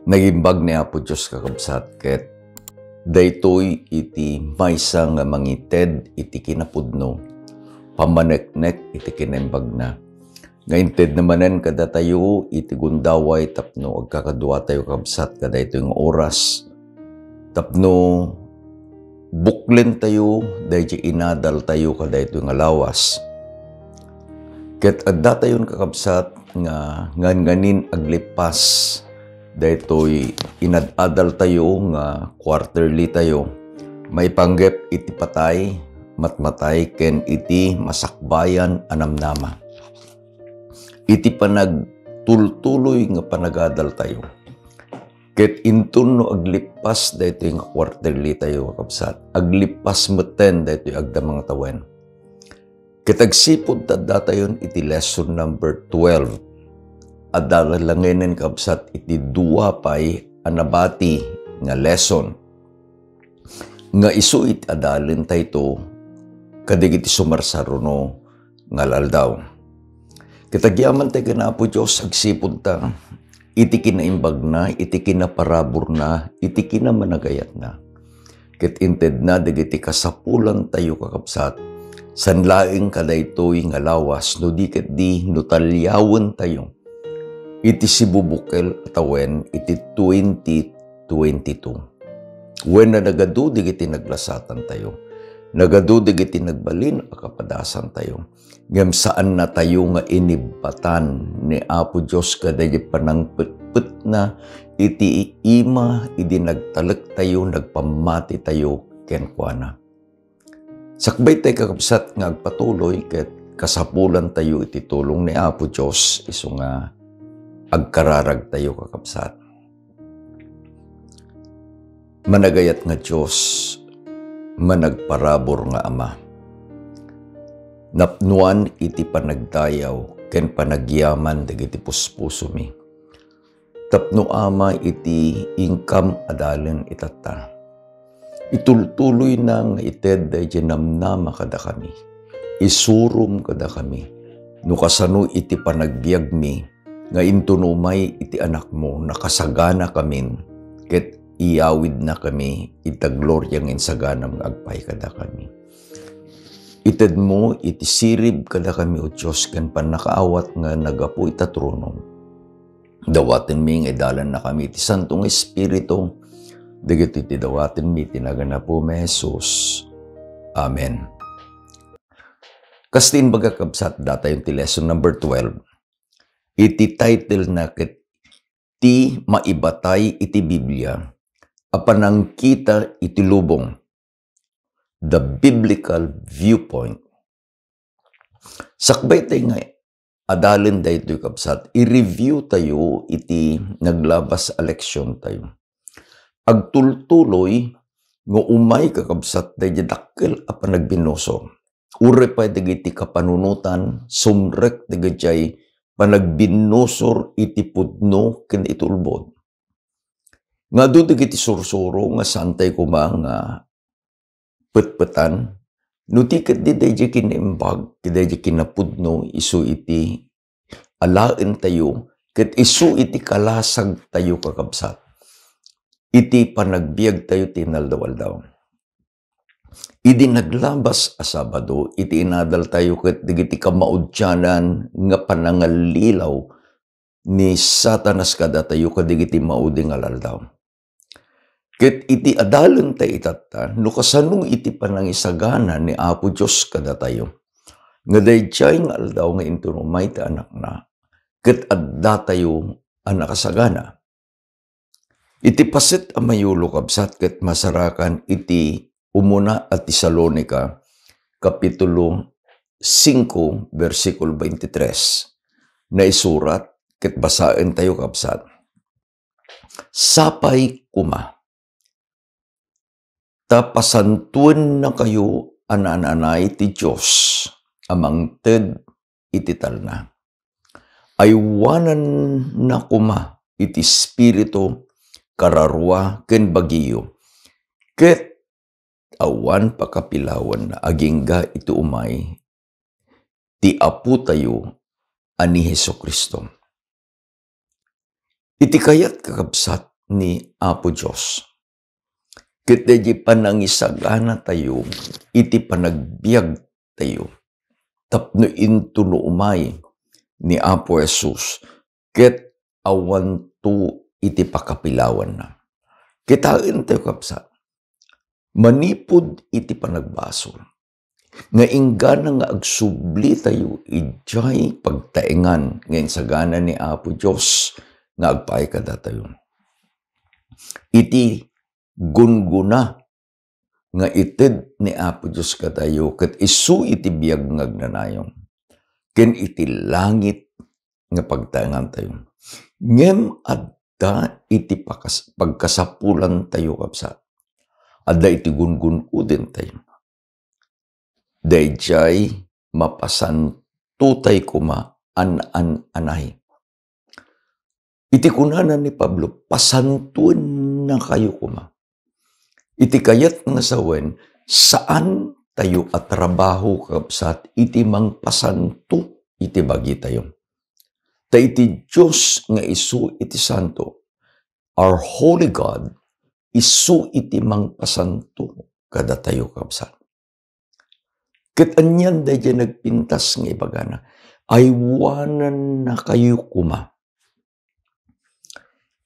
Nagimbag ni Apo Diyos kakabsat ket daytoy iti maysa nga mangited iti kinapudno pamaneknek iti kinembag na nga inted namanen kada tayo iti gundaway tapno agkakadwa tayo kabsat kada ito yung oras tapno buklen tayo dahil inadal tayo kada ito yung alawas ket adda tayo kakabsat nga nganganin aglipas daytoy inadadal tayo nga quarterly tayo may panggep iti patay matmatay ken iti masakbayan anamnama iti panagtultuloy nga panagadal tayo ket intun no aglipas daytoy nga quarterly tayo kakabsat aglipas meten daytoy agda mga tawen ket agsipud tadda tayon iti lesson number 12 adalangenen kabsat iti duwa pay anabati nga lesson nga isu iti adalin tayto kadigiti sumarsaruno nga laldaw. Kitagyaman tayo na po Diyos agsipod ta iti kinaimbag na, iti kinaparabor na, iti kinamanagayat na. Ket inted na digiti kasapulan tayo kakabsat sanlaing kadaytoy nga lawas no di ket di no talyawen tayo iti sibubukel atawen iti 2022. When na nagadu digiti naglasatan tayo, nagadu digiti nagbalin akapadasan tayo. Ngem saan na tayo nga inibatan ni Apo Diyos kaday panangpetpet na iti ima idi nagtalek tayo, nagpamati tayo kenkwana. Sakbay tayo kakabsat nga agpatuloy ket kasapulan tayo iti tulong ni Apo Diyos iso nga agkararag tayo kakabsat. Managayat nga Diyos, managparabor nga Ama. Napnuan iti panagdayaw, ken panagyaman dagiti puspuso mi. Tapno Ama iti ingkam adalen itata. Itultuloy na nga ited dahi namnama kada kami. Isurum kada kami. No kasano iti panagbiag mi, nga intunumay iti anak mo, nakasagana kamin, ket iyawid na kami, itagloryang insaganam nga agpay kada kami. Ited mo, iti sirib kada kami o Diyos, ken panakaawat nga nagapu itatronom. Dawatin mi nga idalan na kami, iti Santong Espiritu, dagiti iti dawatin mi, tinagana po may Jesus. Amen. Kastin baga kabsat data yung ti lesson number 12. Iti title na ket ti maibatay iti Biblia apanang kita iti lubong the biblical viewpoint. Sakbay tayo nga adalin daytoy kabsat i-review tayo iti naglabas eleksyon tayo agtultuloy nga umay kakabsat dayjay dakkel a panagbinosor ure pa dagiti kapanunutan sumrek dagiti panagbinosor iti pudno ken itulbod. Nga doon iti sursuro nga santay kuma nga petpetan no tiket di dayjay kinaimbag, dayjay kinapudno isu iti alaen tayo ket isu iti kalasag tayo kakabsat. Iti panagbiag tayo tinaldaw-aldaw. Idi naglabas a Sabado, iti inadal tayo ket digiti kamaudyanan nga panangalilaw ni Satanas kada tayo kadigiti maudi nga laldaw. Ket iti adalen tayo itata, no kasano iti panangisagana ni Apo Diyos kada tayo. Nga dayjay nga aldaw nga intunumay ti anak na, ket adda tayo ang nakasagana. Iti paset a mayulo kabsat ket masarakan iti umuna at Tesalonica, Kapitulo 5, versikulo 23, na isurat, ket basaen tayo kabsat. Sapay kuma, tapasantuen na kayo anananay ti Diyos, amang ted iti talna. Aywanan na kuma iti spirito, kararwa, ken bagiyo, ket awan pakapilawan na agingga iti umay ti apo tayo ani Hesukristo. Iti kayat kakabsat ni Apo Diyos. Kita di panangisagana tayo, iti panagbiag tayo. Tapno intuno umay ni Apo Jesus, ket awan to iti pakapilawan na. Kitain tayo kapsa, manipod iti panagbasol. Nga inggana nga agsubli tayo, ijay pagtaingan, ngayon sagana ni Apo Diyos, nga agpaay kada tayo. Iti gunguna nga ited ni Apo Diyos katayo, kat isu iti biyag ngagnanayon, ken iti langit nga pagtaingan tayo. Ngem adda iti pagkasapulan tayo kapsa, adda iti gungun udin tayo. Dayjay mapasanto tay kuma an-an-anay. Iti kunanan ni Pablo, pasantuan na kayo kuma. Iti kayat nga sawen, saan tayo at trabaho kapsat, iti mang pasanto, iti bagi tayo. Ta iti Diyos nga isu iti santo, our holy God, isu iti mang pasanto, kada tayo kapsat. Ket anyan dayjay nagpintas nga ibagana, aywanan na kayo kuma.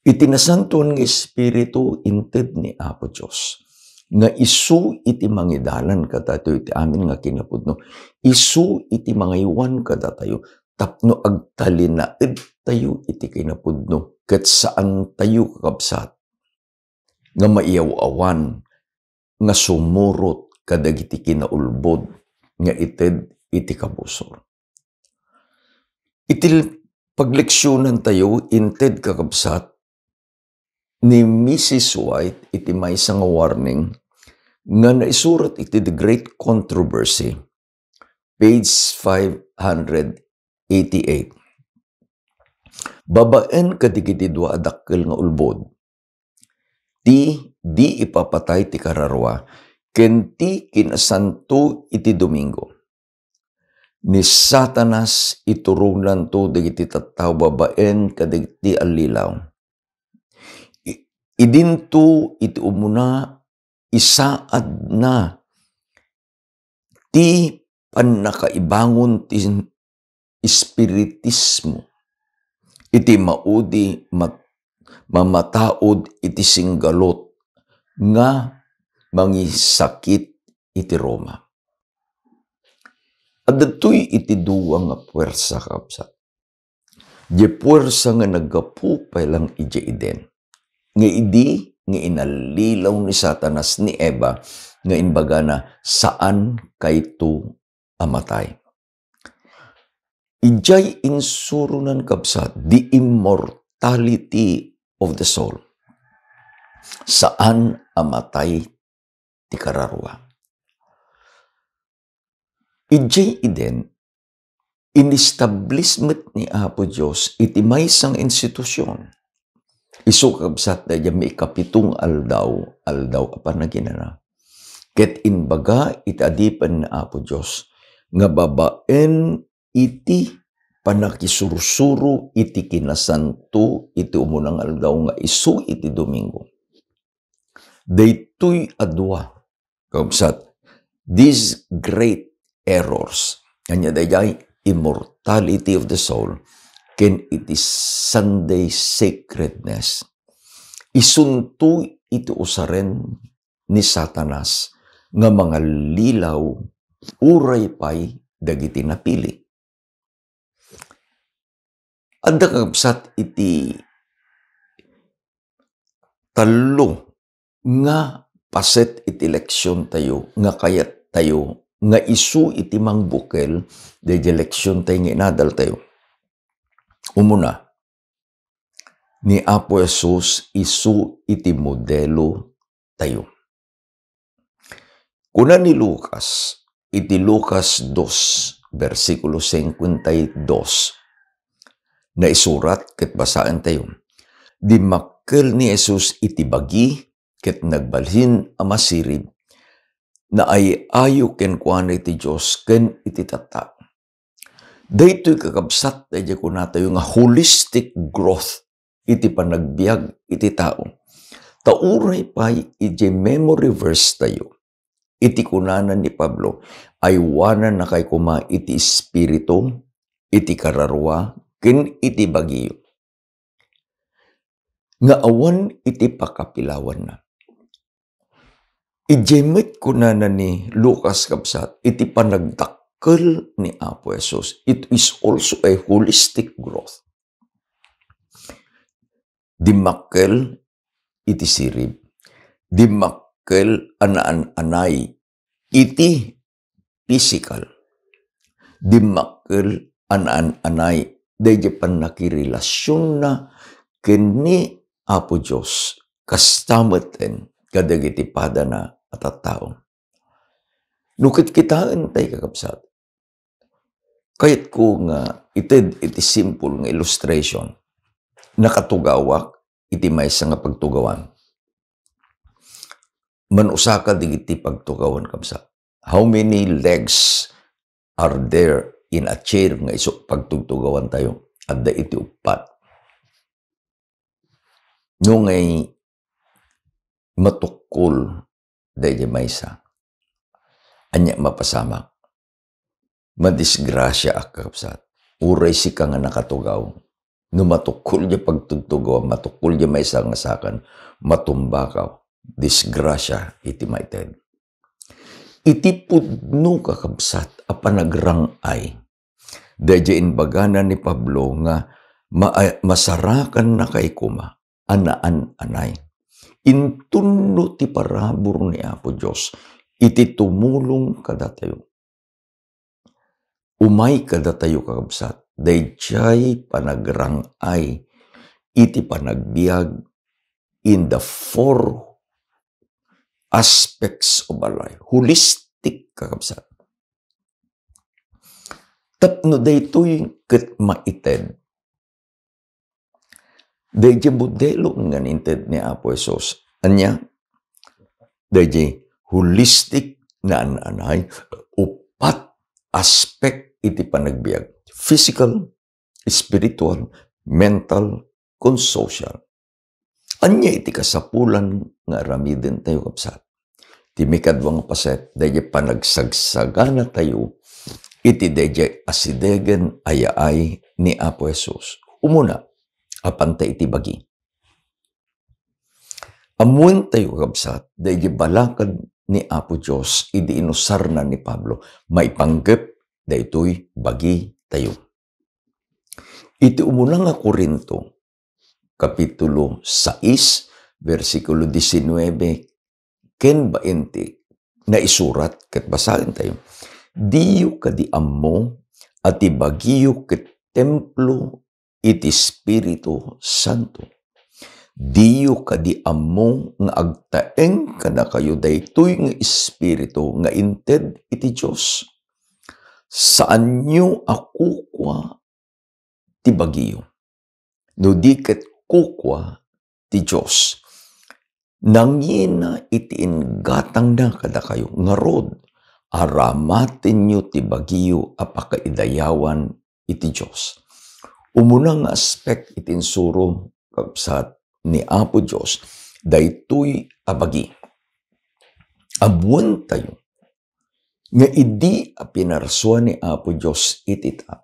Itinasanton nga Espiritu inted ni Apo Diyos, nga isu iti mangidalan kada tayo, iti amin nga kinapudno, isu iti mangaywan kada tayo, tapno agtalinaed tayo iti kinapudno, ket saan tayo kakabsat, nga maiyaw-awan, nga sumurot kadagiti kinaulbod, nga ited iti kabusor. Iti pagleksyonan tayo, inted kakabsat, ni Mrs. White, iti may isang warning, nga naisurat iti The Great Controversy, page 588. Babaen kadigiti dua adakkel nga ulbod, ti di ipapatay ti kararwa, ken ti kinasanto iti Domingo. Ni Satanas iturunan to dagiti tattao babaen kadigiti alilaw. Idinto iti umuna isaad na ti panakaibangon ti espiritismo. Iti maudi mamataod iti singgalot nga mangisakit iti Roma. At datoy iti duwa nga puwersa kapsa. Di puwersa nga naggapu lang iti Eden. Nga idi nga inalilaw ni Satanas ni Eva nga imbaga na saan kayto amatay. Ijay insurunan kapsa the immortality of the soul. Saan amatay ti kararwa. Ijay iden in-establishment ni Apo Diyos iti maysang institusyon. Isu kabsat na may kapitong aldaw apan na ginana. Ket inbaga itadipan na Apo Diyos, nga babaen iti panakisursuro iti kinasanto iti umunang aldaw nga isu iti Domingo. Daytoy adwa, kabsat, these great errors, kanya dayay immortality of the soul, ken iti Sunday sacredness. Isunto iti usaren ni Satanas nga mga lilaw uray pay dagiti napili. Adda kakabsat iti talo nga paset iti leksyon tayo, nga kayat tayo, nga isu iti mangbukel, dahil leksyon tayo nga inadal tayo. Umuna, ni Apo Jesus isu iti modelo tayo. Kuna ni Lucas, iti Lucas 2, versikulo 52, na isurat ket basaan tayo. Di makkel ni Jesus iti bagi ket nagbalhin a masirib, na ay ayo ken kuana iti Dios ken iti tata. Daytoy kakabsat dayjay kuna tayo nga holistic growth iti panagbiag iti tao. Tauray pa'y iti memory verse tayo. Iti kunanan ni Pablo, ay wanan na kay kuma iti espiritu, iti kararwa, ken iti bagiyo. Nga awan iti pakapilawan na. Ijemet kunanan ni Lucas kapsat, iti panagdakkel ni Apo Jesus. It is also a holistic growth. Dimakkel iti sirib. Dimakkel anaan-anay iti physical. Dimakkel anaan-anay dayjay pannakirelasyon na kini Apo Diyos kastameten kadagiti pada na at tao. Nukit kitaan tayo kakapsat. Kayat ko nga iti simple nga illustration nakatugawak iti maysa nga pagtugawan. Manusaka digiti pagtugawan kapsat. How many legs are there in a chair nga iso pagtugtugawan tayo? Adda iti upat. No ngay matukol dayjay maysa. Anya mapasamak. Madisgrasya akapsat. Uray si ka nga nakatugaw. No matukol diya pagtugtugaw, matukol diya maysa nga sakan, matumbakaw. Disgrasya iti maited. Iti pudno kakabsat a panagrangay. Dayjay inbagana ni Pablo nga masarakan na kay kuma anaan-anay. Intunno ti parabor ni Apo Diyos iti tumulong kada tayo. Umay kada tayo kakabsat. Dayjay panagrangay iti panagbiag in the four aspects of our life. Holistic kakabsat. Tapno daytoy ket maited. Dayjay modelo nga ninted ni Apo Jesus. Anya? Dayjay holistic na anay upat aspect iti panagbiag. Physical, spiritual, mental, kun social. Anya iti kasapulan nga aramiden tayo kapsat. Timikadwang paset, dayjay panagsagsagana tayo, iti dayjay asidegen ayaay ni Apo Jesus. Umuna, apanta iti bagi. Amuin tayo kapsat, dayjay balakad ni Apo Diyos, idi inusar na ni Pablo, maipanggep, daytoy bagi tayo. Iti umuna nga Korinto, Kapitulo 6, versikulo 19, ken 20, na isurat, ket basahin tayo. Diyo kadi ammo, at ibagiyo ket templo, iti Espiritu Santo. Diyo kadi ammo, nga agtaeng kada kayo, daytoy nga Espiritu, nga inted iti Diyos. Saan nyo akukwa ti bagiyo? No di ket kukwa ti Diyos. Nangina iti ingatang na kada kayo. Ngarod, aramatin nyo ti bagiyo apakaidayawan iti Diyos. Umunang aspect iti insuro kapsat ni Apo Diyos, daytoy abagi. Abuan tayo nga idi a pinarsuan ni Apo Diyos iti ta.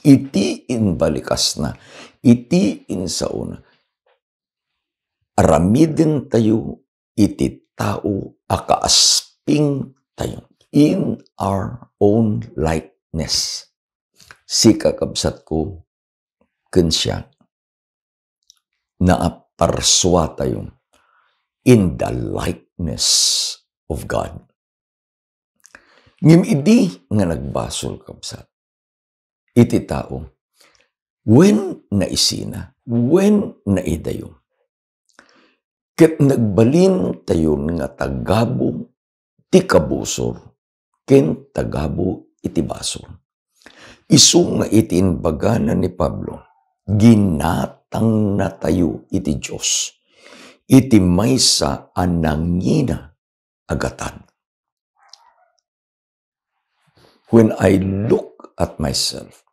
Iti inbalikas na, iti insauna. Aramiden tayo iti tao akaasping tayo in our own likeness. Si kakabsat ko kensya na aparswa tayo in the likeness of God. Ngim idi nga nagbasol kabsat. Iti tao, when naisina, when naidayo, ket nagbalin tayo nga tagabo ti kabusor, ken tagabo iti basor. Isu nga iti inbagana ni Pablo, ginatang na tayo iti Diyos, iti maysa anangina agatan. When I look at myself,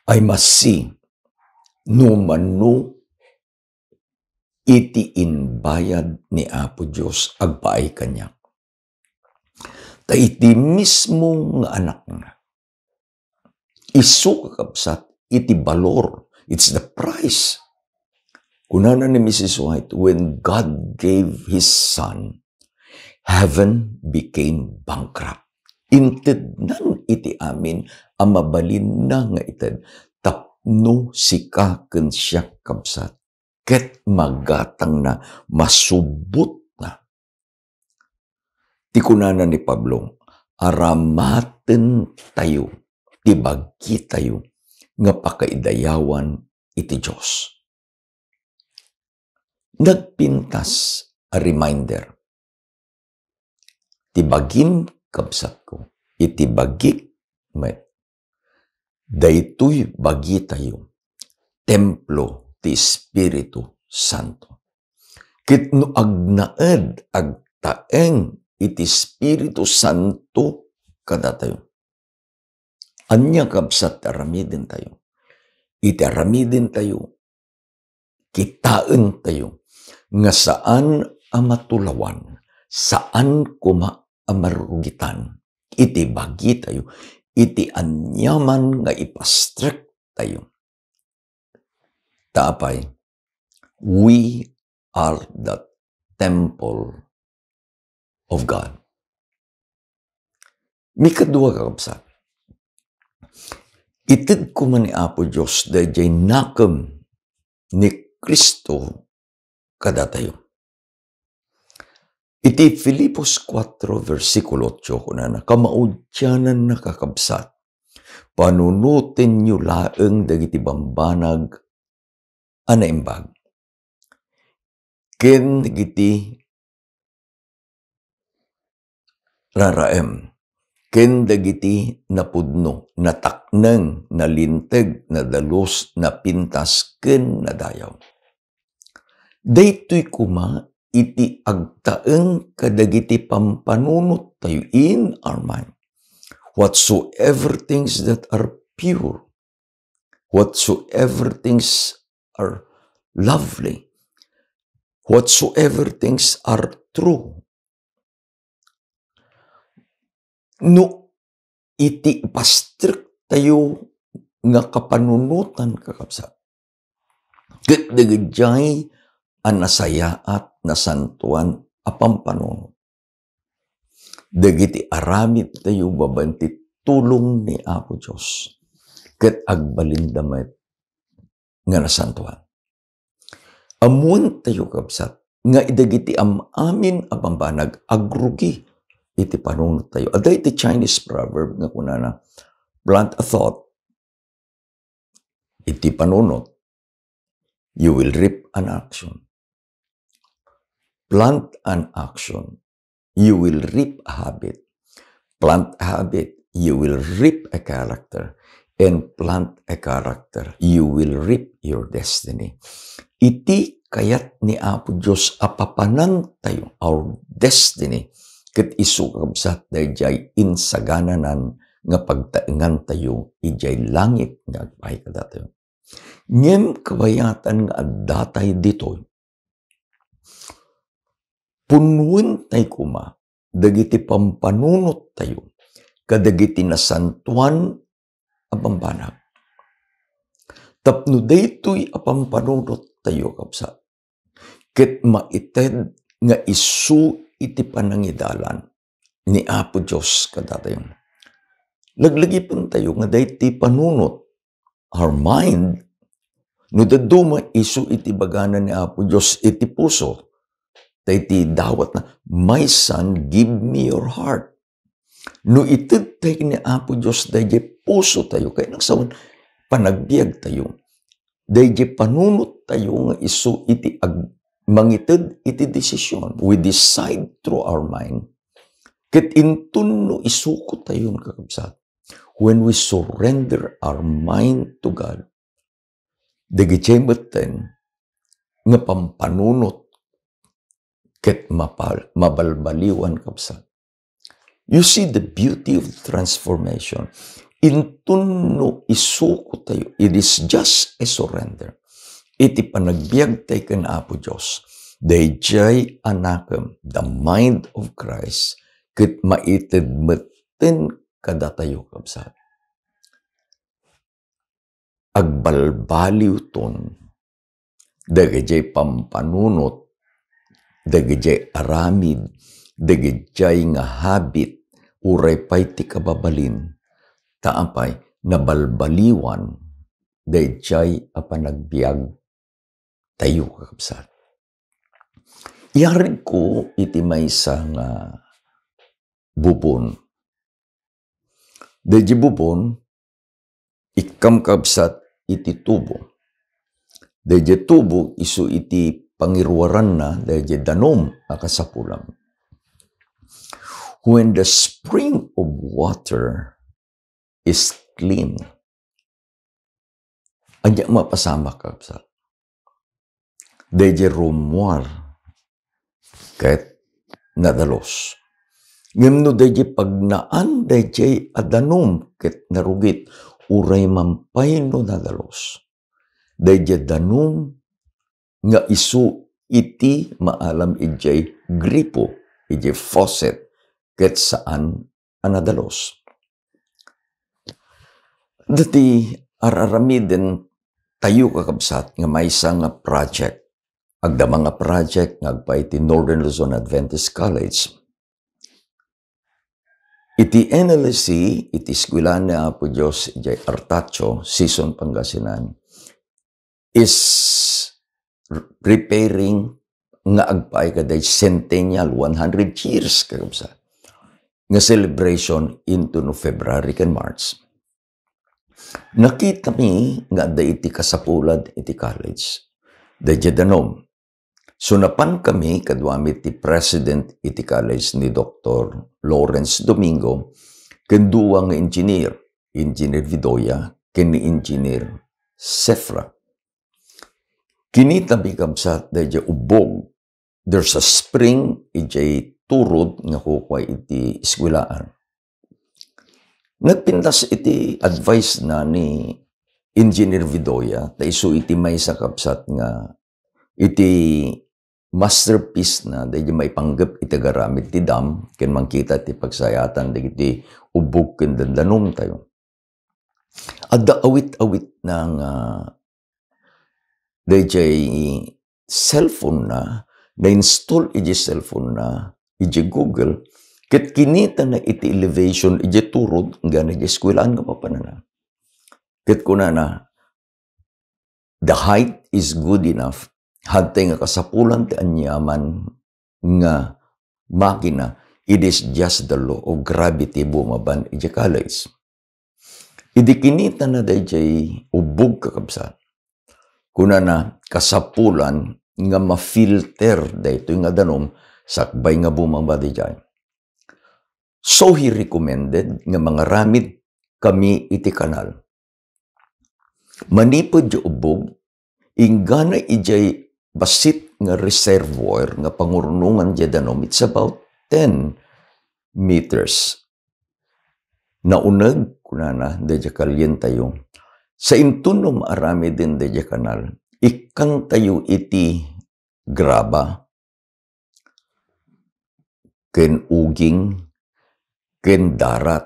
I must see no mano iti inbayad ni Apo Diyos agpaay kanya. Ta iti mismo nga anak nga. Isu kakabsat iti balor. It's the price. Kunana ni Mrs. White, when God gave His Son, heaven became bankrupt. Inted nan iti amin, ang mabalin na nga ited, tapno sika ken siya kabsat. Ket magatang na, masubot na. Ti kunana ni Pablo, aramaten tayo, tibagi tayo, nga pakaidayawan iti Diyos. Nagpintas a reminder. Tibagin kabsat ko, itibagi met. Daytoy bagi tayo, templo ti Espiritu Santo. Kitno agnaed agtaeng iti Espiritu Santo kada tayo. Anya kabsat aramidin tayo. Iti aramidin tayo, kitaan tayo, nga saan amatulawan, saan amarugitan, iti bagi tayo, iti anyaman nga ipastrek tayo. Tapay, we are the temple of God. Mikadua kakabsat, itid ko man ni Apo Diyos dayjay nakam ni Kristo kada tayo. Iti Filipos 4 versikulo 8 kunana, kamaudyanan na kakabsat, panunutin nyo laeng dagiti bambanag anaimbag. Ken dagiti raraem. Ken dagiti napudno, natakneng, nalinteg, nadalos, napintas, ken nadayaw. Daytoy kuma iti agtaeng kadagiti pampanunot tayo in our mind. Whatsoever things that are pure, whatsoever things are lovely, whatsoever things are true, no iti pastrik tayo nga kapanunutan kakabsat. Ket dagijay ang nasayaat nasantuan apampanunot. Dagiti aramid tayo babanti tulong ni Apo Diyos. Ket agbalindamet nga nasantuan. Amun tayo kabsat nga idagiti amin apambanag agrugi iti panunot tayo. Aday iti Chinese proverb nga kunana, plant a thought, iti panunot, you will reap an action. Plant an action, you will reap a habit. Plant a habit, you will reap a character. And plant a character, you will reap your destiny. Iti kayat ni Apo Diyos apapanan tayo, our destiny, ket isu kabsat dayjay insagananan nga pagtaengan tayo ijay langit nga agpaay kada tayo. Ngem kabayatan nga addatay ditoy. Punwen tay kuma dagiti pampanunot tayo kadagiti nasantuan a bambanag. Tapno daytoy a pampanunot tayo kabsat. Ket maited nga isu iti panangidalan ni Apo Diyos kada tayo. Laglagipon tayo nga dayti panunot, our mind, no daduma isu iti baganan ni Apo Diyos iti puso, dayti dawat na, my son, give me your heart. No itid tayo ni Apo Diyos, dayti puso tayo, kaya nagsawan, panagbiag tayo, dayti panunot tayo nga isu iti mangitid iti desisyon. We decide through our mind. Ket intun no isuko tayo kakabsat. When we surrender our mind to God, dagijemeten nga pampanunot ket mabalbaliwan kabsat. You see the beauty of transformation. Intun no isuko tayo, it is just a surrender. Iti panagbiag tayo kan Apo Diyos. Dayjay anakam, the mind of Christ, ket maited metten kada tayo kabsat. Agbalbaliw ton, dagajay pampanunot, dagajay aramid, dagajay nga habit, uray pay ti kababalin, taapay nabalbaliwan, dayjay apanagbiag tayo kakabsat. Iyarig ko iti maysa nga bubon. Dayjay bubon, ikam kabsat iti tubo. Dayjay tubo isu iti pangirwaran na dayjay danom akasapulam. When the spring of water is clean, anya mapasama kabsat. Dayjay rumuar kahit nadalos. Ngem no dayjay pagnaan dayjay adanom ket narugit uray mampay no nadalos. Dayjay danom nga isu iti maalam ijay gripo, ijay faucet ket saan anadalos. Dati araramiden tayo kakabsat nga maysa nga project. Agda mga project nga agpay iti Northern Luzon Adventist College. Iti NLC, iti eskwelahan ni Apo Diyos, iti Artacho, Season Pangasinan, is preparing nga agpay kaday centennial 100 years kakabsat. Nga celebration into no February kan March. Nakita mi nga da iti kasapulad iti college. Dayjay danom. So napan kami kadwami ti president iti college ni Dr. Lawrence Domingo ken duwa nga engineer, Engineer Vidoya ken ni Engineer Sefra. Kinita mi kabsat dayjay ubog. There's a spring ijay turod nga kukway iti eskwelahan. Nagpintas iti advice na ni Engineer Vidoya ta isu iti maysa kabsat nga iti masterpiece na dahil may panggap iti garamit ti dam ken mangkita ti pagsayatan dagiti ubog ken dandanom tayo. Adda awit-awit na nga dayjay cellphone na install iti cellphone na iti Google ket kinita na iti elevation iti turod nga na iti eskwelahan nga papanana. Ket kunana the height is good enough. Hantay nga kasapulan ti anyaman nga makina, it is just the law of gravity bumaban iti college. Idi kinita na dayjay ubog kakabsat. Kuna na kasapulan nga ma-filter daytoy nga danom sakbay nga bumaba dayjay. So he recommended nga mga ramid kami iti kanal. Manipod iti ubog, ingana ijay basit nga reservoir nga pangurunungan di danom, it's about 10 meters. Naunag, kunana, dadya kalyen tayo. Sa intunom arami din dadya kanal, ikang tayo iti graba, ken uging, ken darat.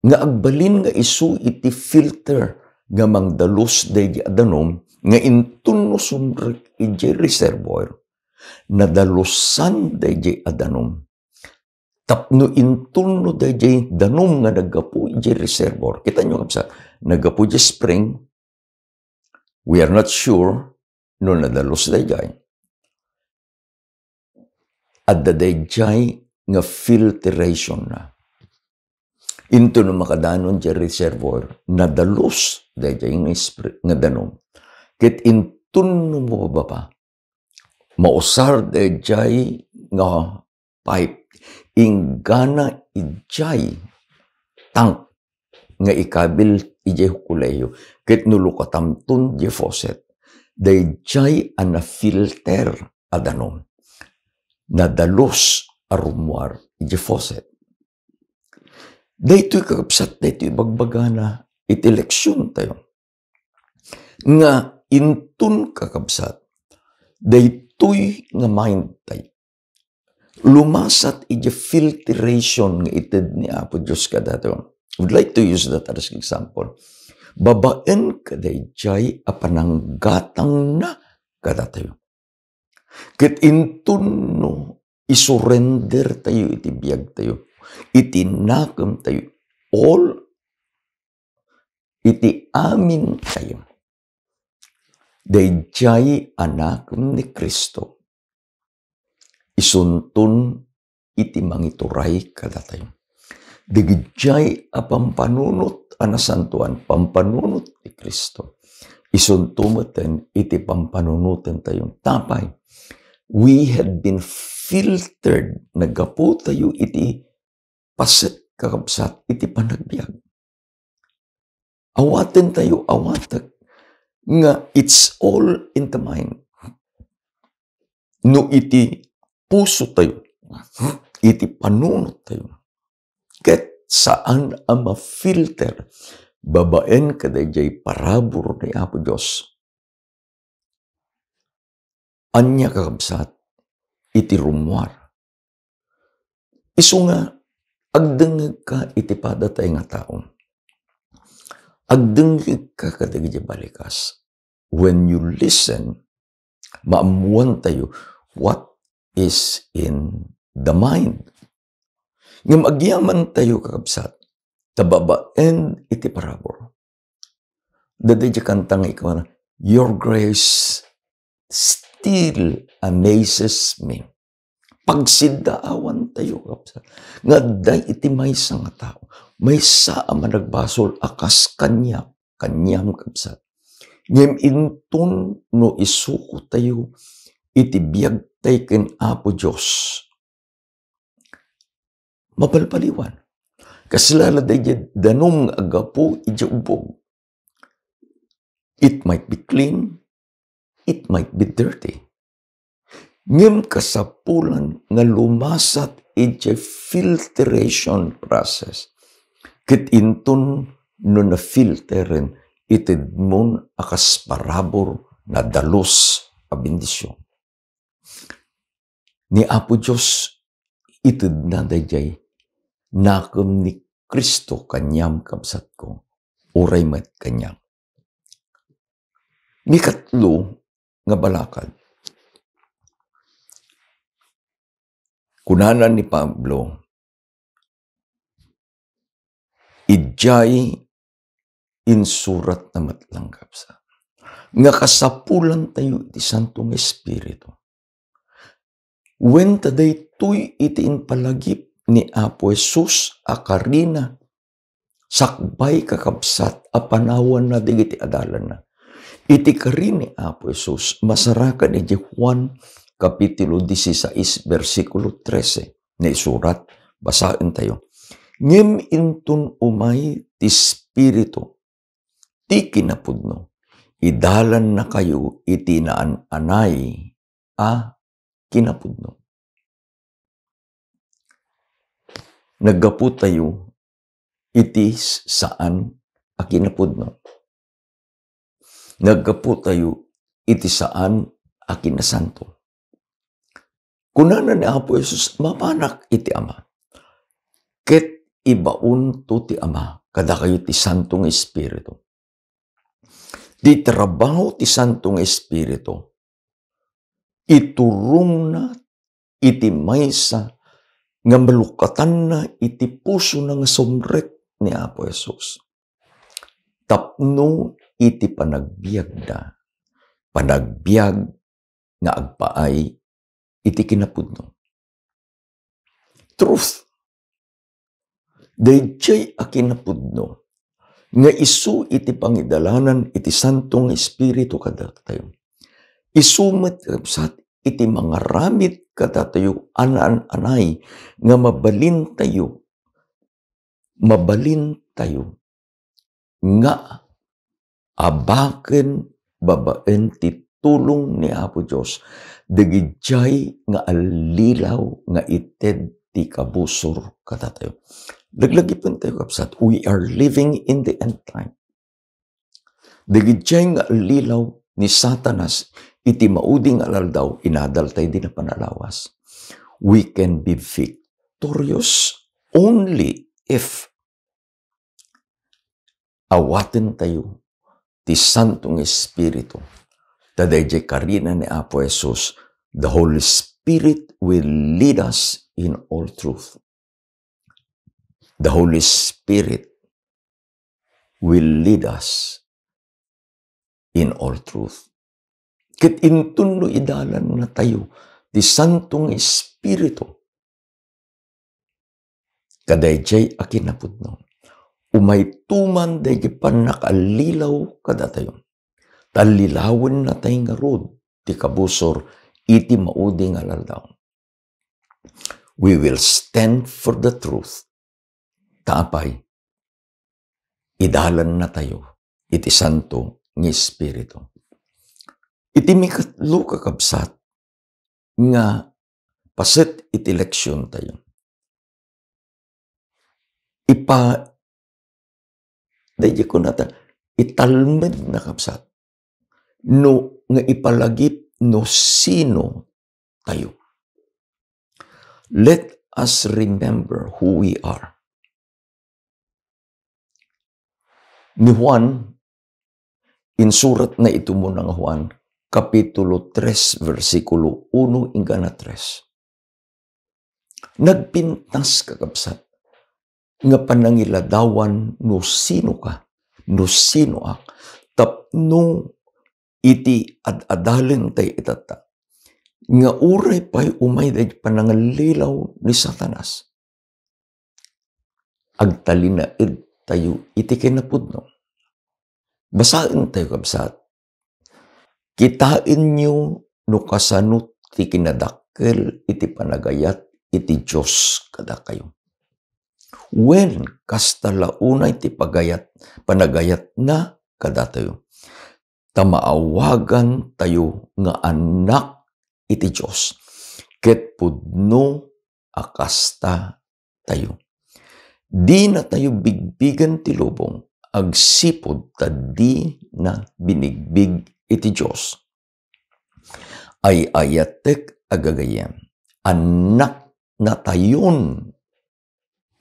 Nga agbalin nga isu iti filter nga mangdalos dadya danom, nga intun no sumrek iti reservoir, nadalusan dayjay adanom. Tapno intun no dayjay danom nga nagapu iti reservoir. Kita nyo kapsa, nagapu iti spring, we are not sure no nadalus dayjay. Adda dayjay nga filtration na. Into no makadanon iti reservoir, nadalus dayjay nga danom. Ket intun no mababa, mausar dayjay nga pipe, ingana ijay tank nga ikabil ijay hukuleyo, ket nulukatamtun di faucet, dayjay ana filter adanom, nadalos arumuar ijay faucet. Daytoy kakabsat, daytoy bagbagana, iti leksyon tayo. Nga intun kakabsat, daytoy nga mind tayo. Lumasat iti filtration nga ited ni Apo Diyos kada tayo. I would like to use that as an example. Babaen kaday jay apananggatang na kada tayo. Ket intun no isurrender tayo iti biyag tayo. Itinakam tayo. All iti amin tayo. Dayjay anakam ni Kristo. Isuntun iti mangituray kada tayo. Dayjay apampanunot anasantuan, pampanunot ni Kristo. Isuntumaten iti pampanunutan tayong tapay. We had been filtered, nagapo tayo iti paset kakabsat, iti panagbiag. Awaten tayo, awatag, nga it's all in the mind. No iti puso tayo, iti panunot tayo. Ket saan ang ma-filter, babaen kadayjay parabor ni Apo Diyos. Anya kakabsat, iti rumwar. Isu nga, agdengeg ka iti padatay nga taong. Agdengeg ka kadagiti balikas. When you listen, maamuan tayo what is in the mind. Ngam agyaman tayo kakabsat, tababaen iti parabor. Daday kantang ikaw na, your grace still amazes me. Pagsidaawan tayo kakabsat. Nga day iti maysa nga tao. Maysa ang managbasol akas kanyam kakabsat. Ngem intun no isuko tayo iti biyag tayo ken Apo Diyos. Mapalpaliwan. Kaslala dahi danong agapo iti ubog. It might be clean, it might be dirty. Ngem kasapulan nga lumasat iti filtration process. Ket intun no na-filteren itid mon akas parabor na dalos a bendisyon. Ni Apo Diyos itid na dayjay nakam ni Kristo kanyam kabsat ko, uray met kanyam. Ni katlo nga balakad. Kunanan ni Pablo, idjay insurat na matlang kabsa. Nga kasapulan tayo iti Santong Espiritu. When taday tuy iti inpalagip ni Apo Jesus akarina, sakbay kakabsat apanawan na digiti adalan na. Iti karini Apo Jesus, masarakan iti Juan Kapitulo 16, versikulo 13, na isurat, basahin tayo. Ngem intun umay ti Espiritu, ti kinapudno, idalan na kayo iti naan-anay kinapudno. Naggapu tayo iti saan kinapudno. Naggapu tayo iti saan kinasanto. Kunana ni Apo Jesus, mapanak iti Ama. Ket ibaon to ti Ama, kada kayo ti Santong Espiritu. Di trabaho ti Santong Espiritu, iturong na iti maysa nga malukatan na iti puso na nga sumrek ni Apo Jesus. Tapno iti panagbiag na, panagbiag nga agpaay iti kinapudno. Truth. Dayjay kinapudno nga isu iti pangidalanan iti Santong Espiritu kada tayo. Isumet kabsat iti mga ramit kada tayo anaan-anay nga mabalin tayo nga abaken babaen ti tulong ni Apo Diyos dagijay nga alilaw nga ited ti kabusor kada tayo. Laglagipon tayo kapsat, we are living in the end time. Dagidjay nga lilaw ni Satanas, iti mauding alaldaw, inadal tayo din na panalawas. We can be victorious only if awaten tayo ti Santong Espiritu. Tadayjay karina ni Apo Jesus, the Holy Spirit will lead us in all truth. The Holy Spirit will lead us in all truth. Ket intun no idalan na tayo ti Santong Espiritu. Kadayjay akinapudno. Umay tuman dayjay panakalilaw kada tayo. Talilawin na tayo nga rod ti kabusor iti mauding alaldaw. We will stand for the truth. Taapay, idalan na tayo iti Santo ng Espiritu. Iti mikatlo kakabsat nga paset iti leksyon tayo. Dayjay ko nata, italmed na kabsat. No, nga ipalagip no sino tayo. Let us remember who we are. Ni Juan, in surat na ito mo ng Juan, Kapitulo 3, versikulo 1 hingga 3. Nagpintas kakabsat, nga panangiladawan no sino ka, no sino ak, tapno iti ad-adalen tay itata, nga uray pa'y umay day panangalilaw ni Satanas. Agtalinaid tayo iti kinapudno. Basain tayo kabsat. Kitain nyo no kasanot ti kinadakkel iti panagayat iti Diyos kada kayo. When kastalaunay ti panagayat na kada tayo. Tamaawagan tayo nga anak iti Diyos. Ket pudno akasta tayo. Di na tayo bigbigan ti lubong, agsipod ta di na binigbig iti Diyos. Ay ayatek agagayem, anak na tayon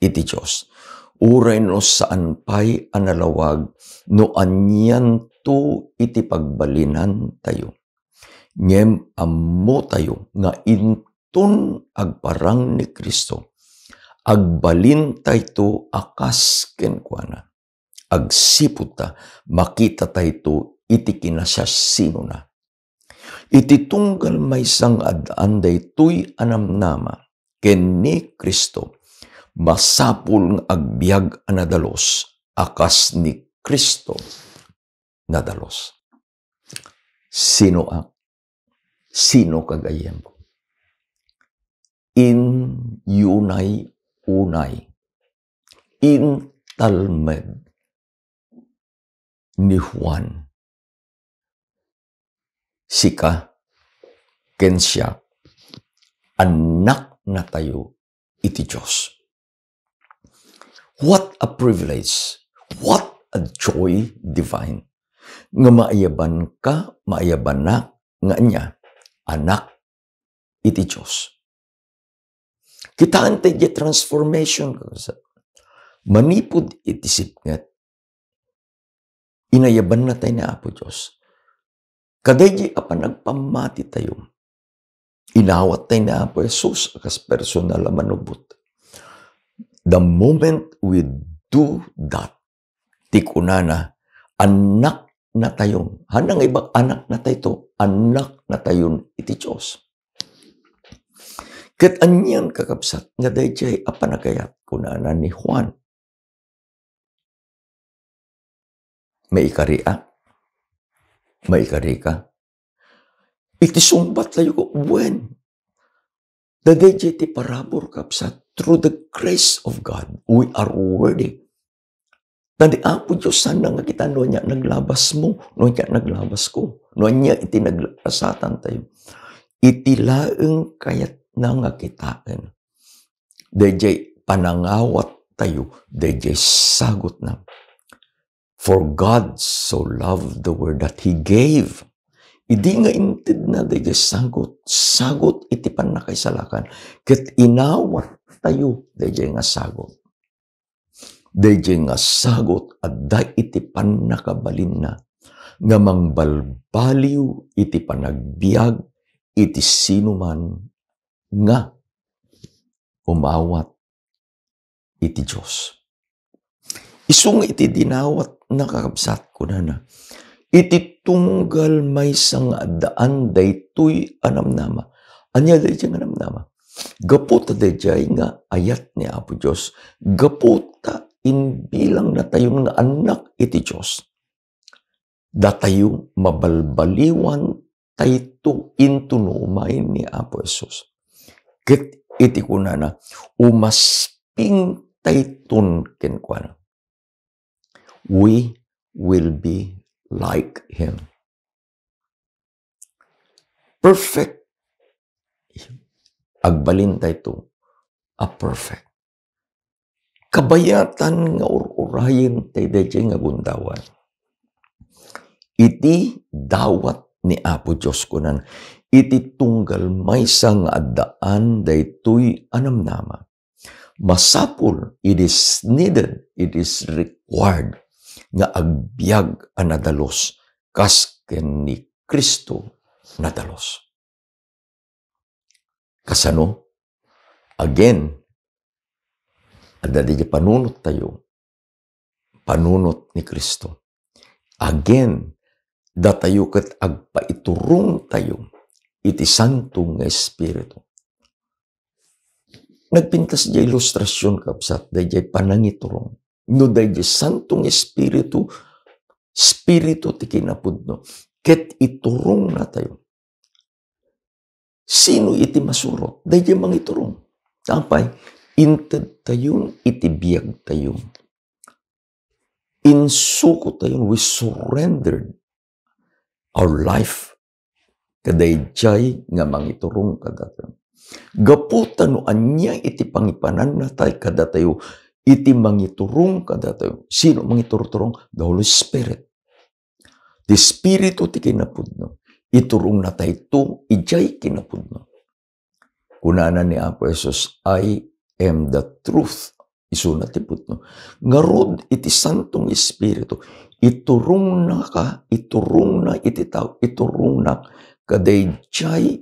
iti Diyos. Uray no saan pa'y analawag, no anyan to iti pagbalinan tayo. Ngem ammo tayo, nga intun agparang ni Kristo. Agbalin tayo akas kenkwana. Agsipot ta, makita tayo iti kinasasino na. Iti tunggal may sang adaan daytoy anamnama, ken ni Kristo, masapul ng agbiag anadalos, akas ni Kristo nadalos. Sino ak? Sino kagayem ko? In yunay unay, in talmed ni Juan, sika, ken siya, anak na tayo iti Diyos. What a privilege, what a joy divine, nga maayaban ka, maayaban na, nga niya, anak iti Diyos. Kitaan tayo transformation, manipod iti sipnget, inayaban na tayo na Apo Diyos. Kadayjay apan nagpamati tayo. Inawat tayo na Apo Jesus akas personal na manubot. The moment we do that, tikunana, anak na tayo. Hanang ibang anak na tayo, anak na tayo iti Diyos. Ket anyan kakabsat, nga dayjay apanagayat kunana ni Juan. May ikaria, may ikarika. Iti sumbat layo ko, when? Dadayjay ti parabor kapsat, through the grace of God, we are worthy. Tadi Apo Diyos sana nga kita, no niya naglabas mo, no niya naglabas ko, no niya iti naglasatan tayo. Iti laeng kayat na nga kitaan. Dayjay panangawat tayo, dayjay sagot na. For God so loved the world that He gave. Idi nga intid na dayjay sagot iti panakaisalakan. Ket inawat tayo, dayjay nga sagot. Dayjay nga sagot at day iti panakabalin na nga mangbalbaliw iti panagbiag iti sinuman nga umawat iti Diyos. Isung iti dinawat nakakabsat ko na. Iti tunggal may sang daan daytoy anamnama. Anya dayjay nga anamnama. Gaputa dayjay nga ayat ni Apo Diyos. Gaputa inbilang na tayo nga anak iti Diyos. Datayo mabalbaliwan tayto intunumay ni Apo Jesus. Ket iti kunana umasping tayton kenkwana. We will be like Him. Perfect. Agbalin tayto a perfect. Kabayatan nga urayin tayo dayjay nga gundawan. Iti dawat ni Apo Diyos kunan, iti tunggal maysa nga addaan daytoy anamnama. Masapul, it is needed, it is required nga agbiag anadalos kas ken ni Kristo nadalos. Kasano? Again, adda di panunot tayo, panunot ni Kristo. Again, datayo ket agpaiturong tayo iti Santong nga Espiritu. Nagpintas di ilustrasyon kapsat, dayjay panangiturong. No dayjay Santong Espiritu, Espiritu ti kinapudno, ket iturong na tayo. Sino iti masurot? Dayjay mangiturong. Tapay, inted tayo, iti biyag tayo. Insuko tayo, we surrendered our life kadayjay nga mangiturong kadatayo. Gaputan no anya iti pangipanan na tayo kadatayo, iti mangiturong kadatayo. Sino mangiturong? The Holy Spirit. The Spiritu ti kinapudno. Iturong na tayo to, ijay kinapudno. Kunana ni Apo Jesus, I am the truth. Isu na tipudno. Ngarod iti Santong Espiritu, iturong na ka, iturong na iti tao, iturong na kadayjay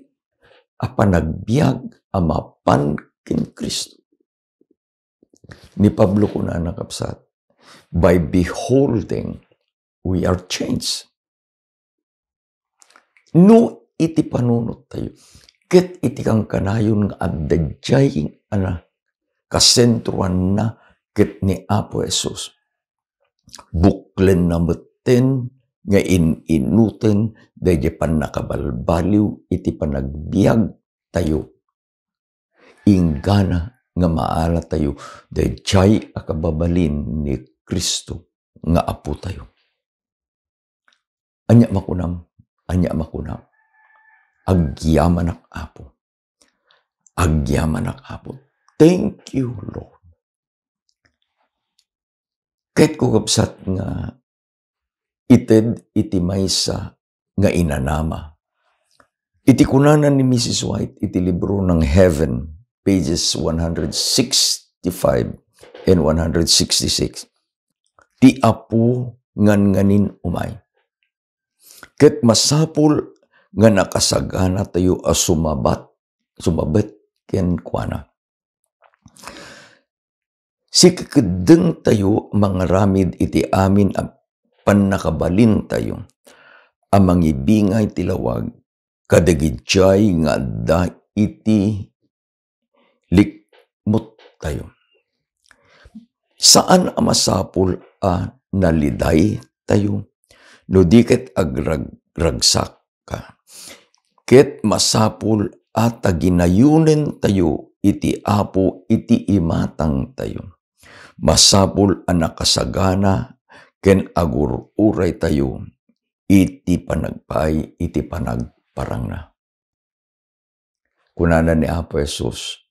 apanagbiag amapan ken Kristo. Ni Pablo kuna nakapsat, by beholding, we are changed. No iti panunot tayo, ket iti kang kanayon nga addayjay kasentruan na ket ni Apo Jesus. Buklen na meten nga inuten dayjay panakabalbaliw iti panagbiag tayo. Ingana nga maala tayo dayjay akababalin ni Kristo nga Apo tayo. Anya makunam, agyaman ak Apo. Agyaman ak Apo. Thank you, Lord. Kahit kukapsat nga ited iti maysa nga inanama. Iti kunanan ni Mrs. White, iti libro ng Heaven, pages 165 and 166. Ti Apo ngan-nganin umay. Ket masapul nga nakasagana tayo a sumabet ken kuana. Sikikideng tayo mangaramid iti amin a panakabalin tayo. Amang ibingay tilawag kadagidjay nga da iti likmot tayo. Saan amasapul a naliday tayo? No diket agragsak ka. Ket masapul at ginayunen tayo iti Apo iti imatang tayo. Masapul ang nakasagana ken agururay tayo iti panagpay iti panagparang na. Kunana ni Apo Jesus,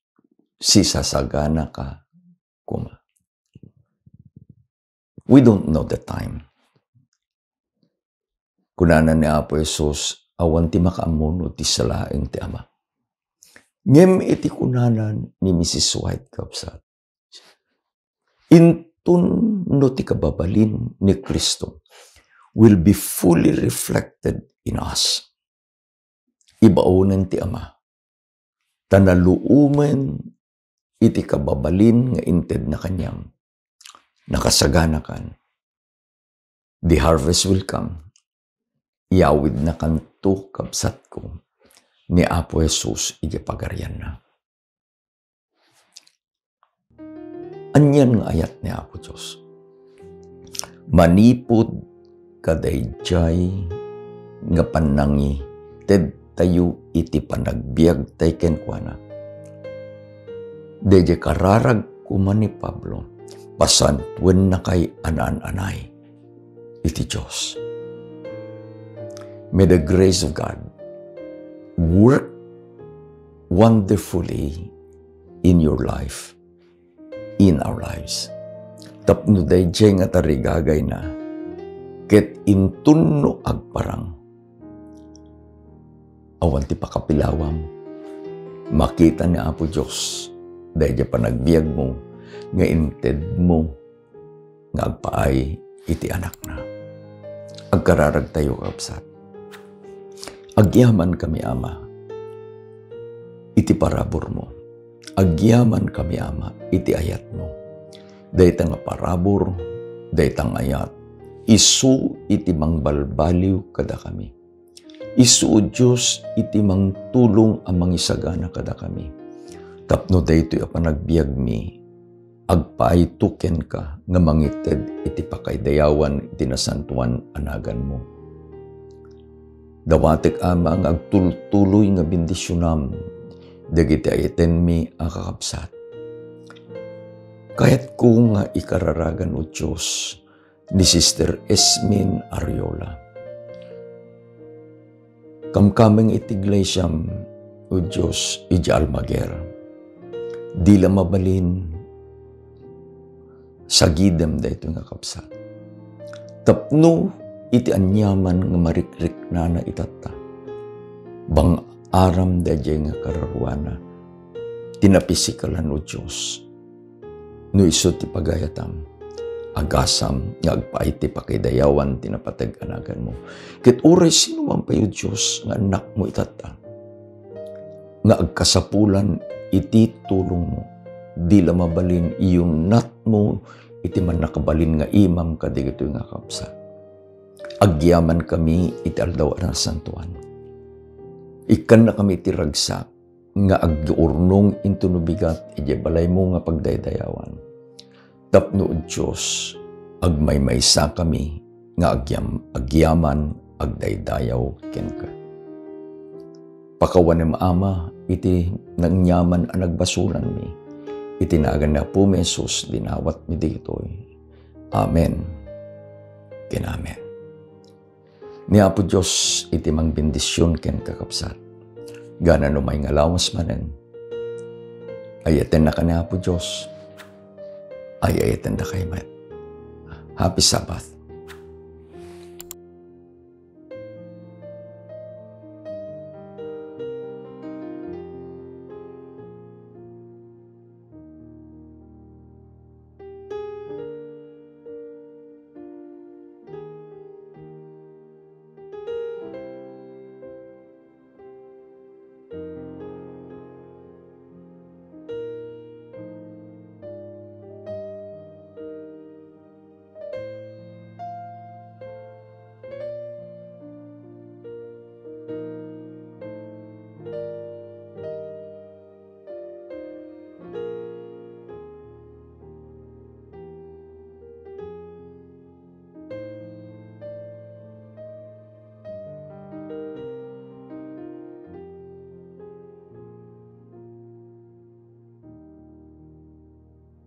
sisasagana ka kuma. We don't know the time. Kunanan ni Apo Jesus, awan ti makaamuno ti salaeng ti Ama. Ngem iti kunanan ni Mrs. White kapsat. Intun no ti kababalin ni Kristo will be fully reflected in us. Ibaunan ti Ama. Tanaluumen iti kababalin nga inted na kanyang nakasagana kan. The harvest will come. Iawid na kanto kapsat ko ni Apo Jesus iti pagarian na. Anyan nga ayat ni Apo Diyos. Manipod kadayjay nga panangi ted tayo iti panagbiag tay kenkwana. Deje kararag kuman ni Pablo, pasantwen na kay anan-anay iti Diyos. May the grace of God work wonderfully in your life, in our lives. Tapno dayjay nga tarigagay na, ket intunno agparang, awan ti pakapilawam, makita ni Apo Diyos, dayjay panagbiag mo, nga inted mo, nga agpaay iti anak na. Agkararag tayo kapsat. Agyaman kami Ama, iti parabor mo. Agyaman kami Ama, iti ayat mo. Dayta nga parabor, dayta nga ayat. Isu iti mangbalbaliw kada kami. Isu Diyos iti mangtulong amang isagana kada kami. Tapno daytoy a panagbiag mi, agpaay tuken ka nga mangited iti pakaydayawan iti nasantuan anagan mo. Dawatek Ama nga agtultuloy nga bendisyonam, dagiti ayeten mi akakapsat. Kayat ko nga ikararagan o Diyos ni Sister Esmin Ariola. Kamkaming iti iglesyam o Diyos iti Almaguer. Dila mabalin sa gidem da ito nga kapsat. Tapno iti anyaman nga marikrik na itata. Bang aram da nga kararuana. Tinapisikalan o Diyos. No iso ti pagayatam. Agasam nga agpaay ti pakidayawan tinapatag anagan mo. Ket uray sino man payo Diyos nga anak mo itata. Nga agkasapulan iti tulong mo. Dila mabalin iyon nat mo iti man nakabalin nga imam kadigito nga kapsa. Agyaman kami iti aldaw na santuan. Ikan na kami iti ragsak nga aggiurnong into nubigat iti balay mo nga pagdaydayawan. Tapno Diyos agmaymaysa kami nga agyaman agdaydayaw kenka. Pakawan ni Ama iti nangyaman ang nagbasulan mi. Itinagan na po mi Jesus dinawat mi ditoy. Amen. Kinamen. Ni Apo Diyos iti mang bendisyon ken kakapsat. Gana no may ngalawas manen. Ayaten na ka ni Apo Diyos. Ayaten na kay met. Happy Sabbath.